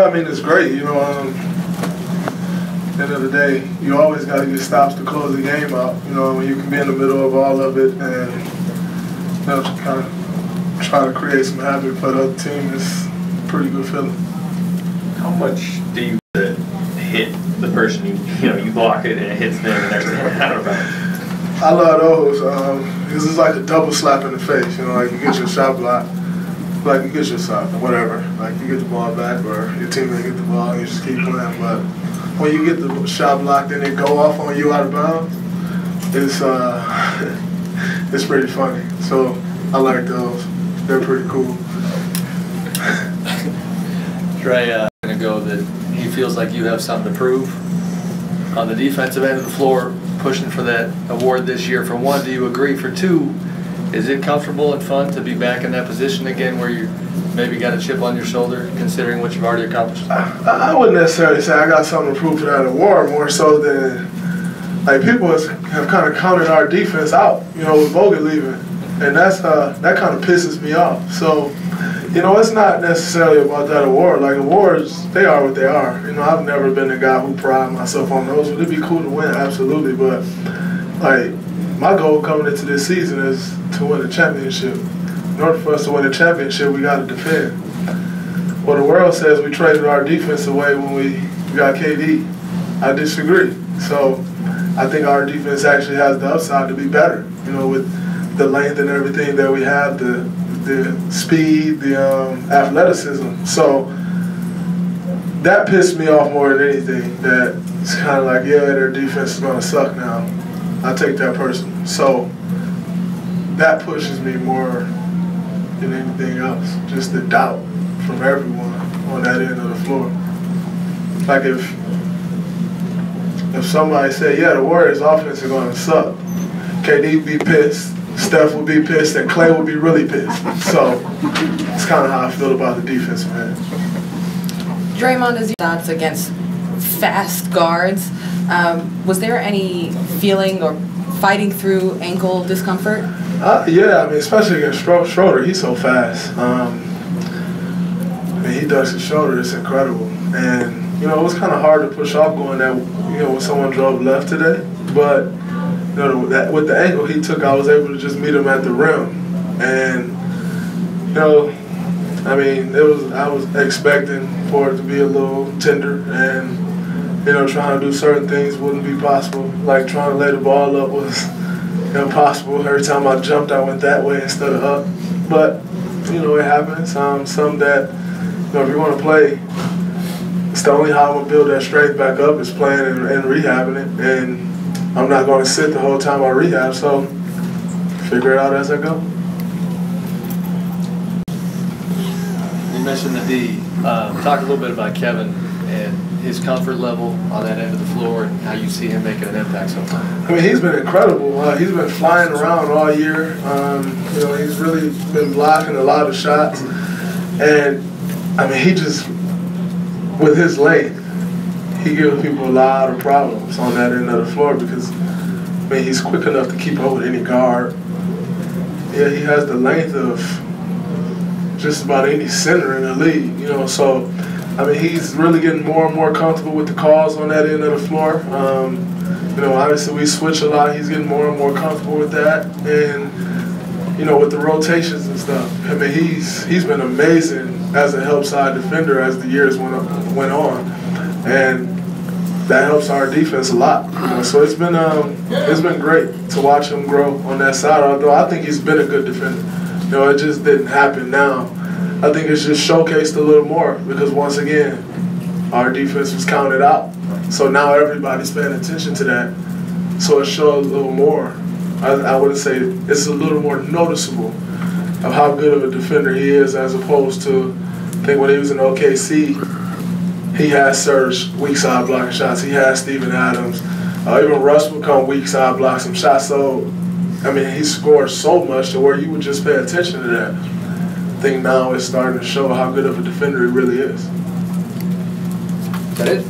I mean, it's great. At the end of the day, you always got to get stops to close the game out. When you can be in the middle of all of it and kind of try to create some havoc for the other team is a pretty good feeling. How much do you hit the person you block it and it hits them and everything out of bounds? I love those. This is like a double slap in the face. Like you get your shot blocked, like you get your shot, whatever. Like you get the ball back or your teammate get the ball and you just keep playing. But when you get the shot blocked and it go off on you out of bounds, it's it's pretty funny. So I like those. They're pretty cool. Dre, going to go that he feels like you have something to prove on the defensive end of the floor, pushing for that award this year. For one, do you agree? For two, is it comfortable and fun to be back in that position again where you maybe got a chip on your shoulder considering what you've already accomplished? I wouldn't necessarily say I got something to prove for that award, more so than like people have kind of counted our defense out, with Bogut leaving. And that kind of pisses me off. So, it's not necessarily about that award. Like, awards, they are what they are. I've never been the guy who pride myself on those. Would it be cool to win? Absolutely. But, like, my goal coming into this season is to win a championship. In order for us to win a championship, we got to defend. Well, the world says we traded our defense away when we got KD. I disagree. So, I think our defense actually has the upside to be better, with the length and everything that we have, the speed, the athleticism. So that pissed me off more than anything. That it's kind of like, yeah, their defense is going to suck now. I take that personally. So that pushes me more than anything else. Just the doubt from everyone on that end of the floor. Like if somebody said, yeah, the Warriors' offense is going to suck, KD would be pissed, Steph would be pissed, and Clay would be really pissed. So it's kind of how I feel about the defense, man. Draymond, as shots against fast guards, was there any feeling or fighting through ankle discomfort? Yeah, especially against Schroeder, he's so fast. He ducks his shoulder, it's incredible. And, it was kind of hard to push off going that, when someone drove left today. But, with the angle he took, I was able to just meet him at the rim. And, I was expecting for it to be a little tender and, trying to do certain things wouldn't be possible. Like trying to lay the ball up was impossible. Every time I jumped, I went that way instead of up. But, it happens. Some that, if you want to play, it's the only how I'm going to build that strength back up is playing and rehabbing it. And I'm not going to sit the whole time I rehab, so figure it out as I go. You mentioned the D. Talk a little bit about Kevin and his comfort level on that end of the floor and how you see him making an impact so far. He's been incredible. He's been flying around all year. He's really been blocking a lot of shots. And, he just, with his length, he gives people a lot of problems on that end of the floor because, he's quick enough to keep up with any guard. Yeah, he has the length of just about any center in the league, so, he's really getting more and more comfortable with the calls on that end of the floor. Obviously we switch a lot. He's getting more and more comfortable with that. And, with the rotations and stuff. He's been amazing as a help side defender as the years went on. And that helps our defense a lot. So it's been great to watch him grow on that side. Although I think he's been a good defender. It just didn't happen now. I think it's just showcased a little more because once again, our defense was counted out. So now everybody's paying attention to that. So it shows a little more. I wouldn't say it's a little more noticeable of how good of a defender he is as opposed to, I think when he was in OKC, he had Serge weak side blocking shots. He had Steven Adams. Even Russ would come weak side block some shots. So, he scored so much to where you would just pay attention to that. I think now it's starting to show how good of a defender he really is. Is that it?